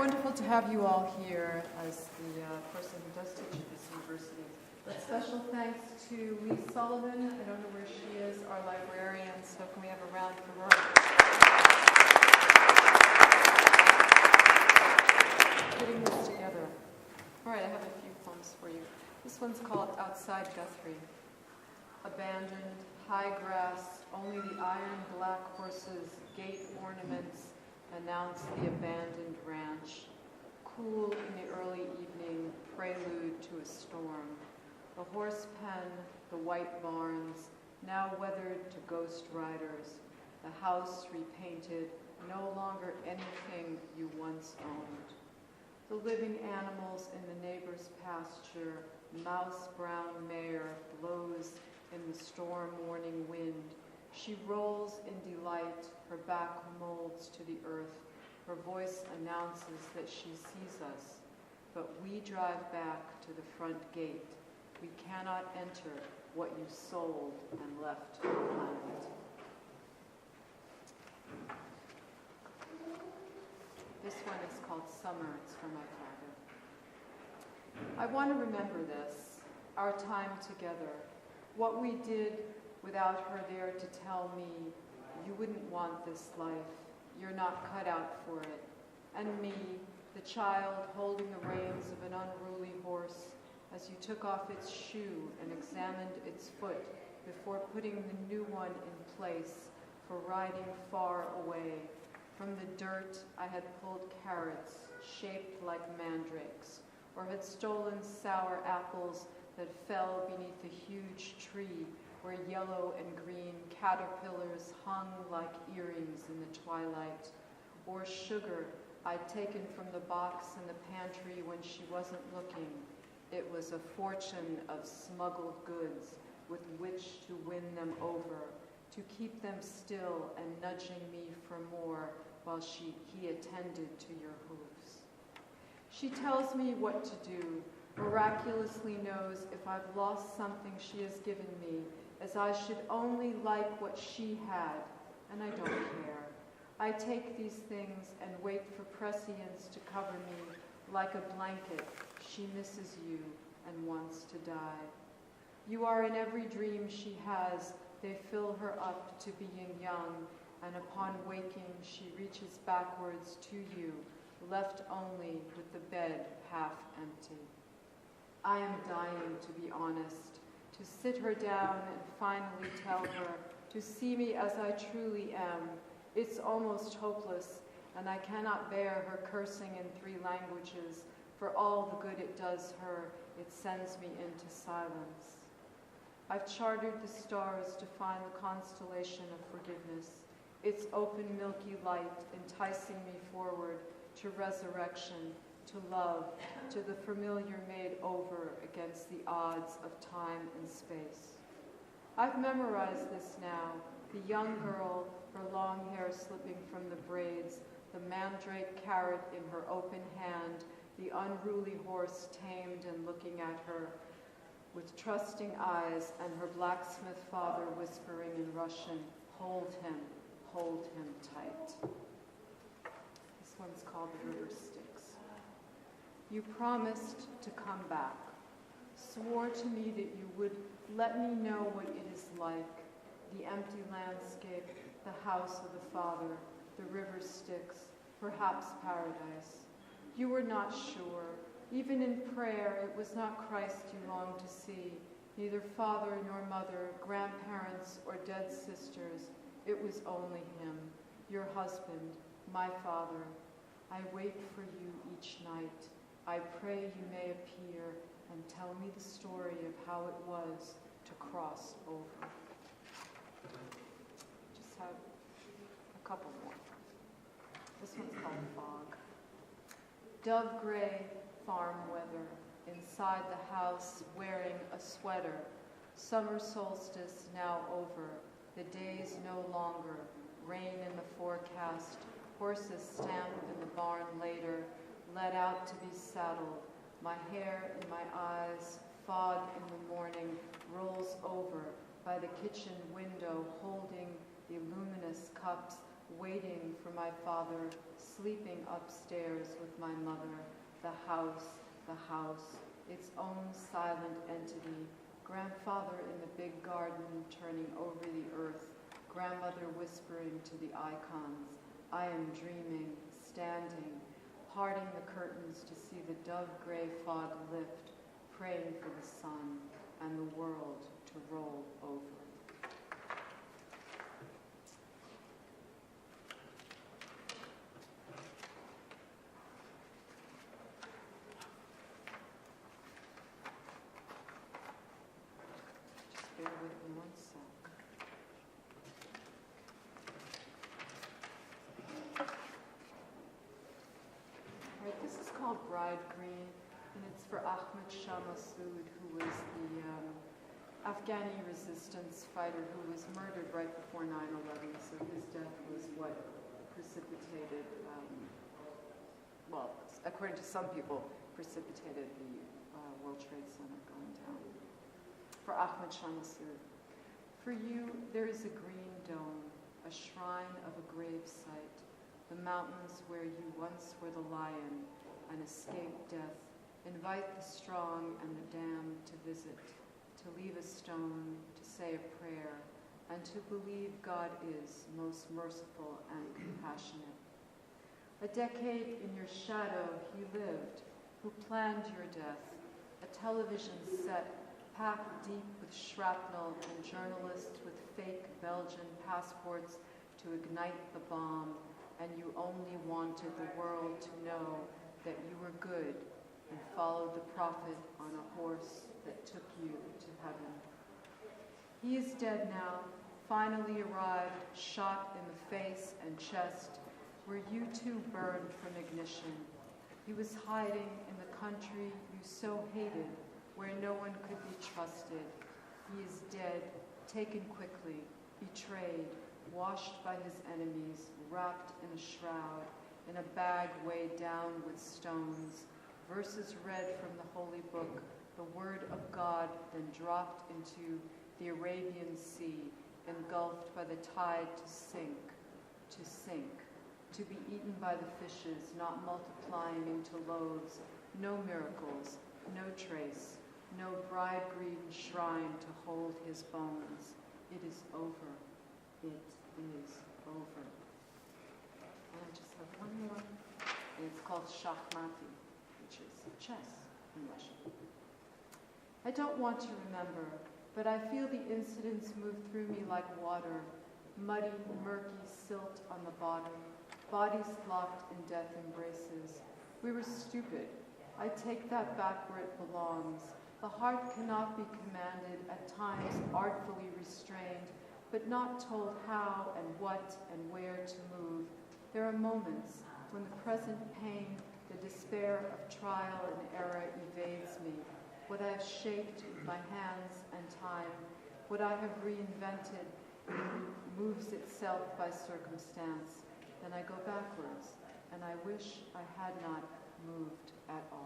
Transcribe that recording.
wonderful to have you all here as the person who does teach at this university. But special thanks to Lee Sullivan, I don't know where she is, our librarian, so can we have a round for her? Putting this together. All right, I have a few poems for you. This one's called Outside Guthrie. Abandoned, high grass, only the iron black horses' gate ornaments announce the abandoned ranch. Cool in the early evening, prelude to a storm. The horse pen, the white barns, now weathered to ghost riders. The house repainted, no longer anything you once owned. The living animals in the neighbor's pasture, mouse-brown mare blows in the storm morning wind. She rolls in delight, her back molds to the earth. Her voice announces that she sees us, but we drive back to the front gate. We cannot enter what you sold and left behind. This one is called Summer. It's for my father. I want to remember this, our time together, what we did without her there to tell me, you wouldn't want this life, you're not cut out for it. And me, the child holding the reins of an unruly horse, as you took off its shoe and examined its foot before putting the new one in place for riding far away. From the dirt I had pulled carrots shaped like mandrakes, or had stolen sour apples that fell beneath a huge tree where yellow and green caterpillars hung like earrings in the twilight, or sugar I'd taken from the box in the pantry when she wasn't looking. It was a fortune of smuggled goods with which to win them over, to keep them still and nudging me for more while he attended to your hooves. She tells me what to do, miraculously knows if I've lost something she has given me, as I should only like what she had, and I don't care. I take these things and wait for prescience to cover me like a blanket. She misses you and wants to die. You are in every dream she has. They fill her up to being young, and upon waking she reaches backwards to you, left only with the bed half empty. I am dying, to be honest, to sit her down and finally tell her to see me as I truly am. It's almost hopeless, and I cannot bear her cursing in 3 languages. For all the good it does her, it sends me into silence. I've chartered the stars to find the constellation of forgiveness, its open milky light enticing me forward to resurrection, to love, to the familiar made over against the odds of time and space. I've memorized this now, the young girl, her long hair slipping from the braids, the mandrake carrot in her open hand, the unruly horse tamed and looking at her with trusting eyes, and her blacksmith father whispering in Russian, hold him tight. This one's called The River Styx. You promised to come back, swore to me that you would let me know what it is like, the empty landscape, the house of the Father, the river Styx, perhaps paradise. You were not sure. Even in prayer, it was not Christ you longed to see, neither father nor mother, grandparents or dead sisters. It was only him, your husband, my father. I wait for you each night. I pray you may appear and tell me the story of how it was to cross over. Just have a couple more. This one's called Fog. Dove gray farm weather, inside the house wearing a sweater. Summer solstice now over, the days no longer, rain in the forecast, horses stamp in the barn later, led out to be saddled. My hair in my eyes, fog in the morning, rolls over by the kitchen window, holding the luminous cups, waiting for my father, sleeping upstairs with my mother, the house, its own silent entity, grandfather in the big garden turning over the earth, grandmother whispering to the icons, I am dreaming, standing, parting the curtains to see the dove-gray fog lift, praying for the sun and the world to roll over. Just bear with me one sec. All right, this is called Bride Green, and it's for Ahmed Shah Massoud, who was the Afghani resistance fighter who was murdered right before 9/11. So his death was what precipitated, well, according to some people, precipitated the World Trade Center going down. For Ahmed Shah Massoud. For you, there is a green dome, a shrine of a grave site, the mountains where you once were the lion and escaped death. Invite the strong and the damned to visit, to leave a stone, to say a prayer, and to believe God is most merciful and compassionate. A decade in your shadow he lived, who planned your death, a television set packed deep with shrapnel and journalists with fake Belgian passports to ignite the bomb, and you only wanted the world to know that you were good and followed the prophet on a horse that took you to heaven. He is dead now, finally arrived, shot in the face and chest, where you too burned from ignition. He was hiding in the country you so hated, where no one could be trusted. He is dead, taken quickly, betrayed, washed by his enemies, wrapped in a shroud, in a bag weighed down with stones, verses read from the holy book, the word of God then dropped into the Arabian Sea, engulfed by the tide to sink, to be eaten by the fishes, not multiplying into loaves, no miracles, no trace, no bride green shrine to hold his bones. It is over. It is over. And I just have one more, and it's called Shachmati, which is chess in Russian. I don't want to remember, but I feel the incidents move through me like water, muddy, murky silt on the bottom, bodies locked in death embraces. We were stupid. I take that back where it belongs. The heart cannot be commanded, at times artfully restrained, but not told how and what and where to move. There are moments when the present pain, the despair of trial and error evades me. What I have shaped with my hands and time, what I have reinvented, moves itself by circumstance. Then I go backwards, and I wish I had not moved at all.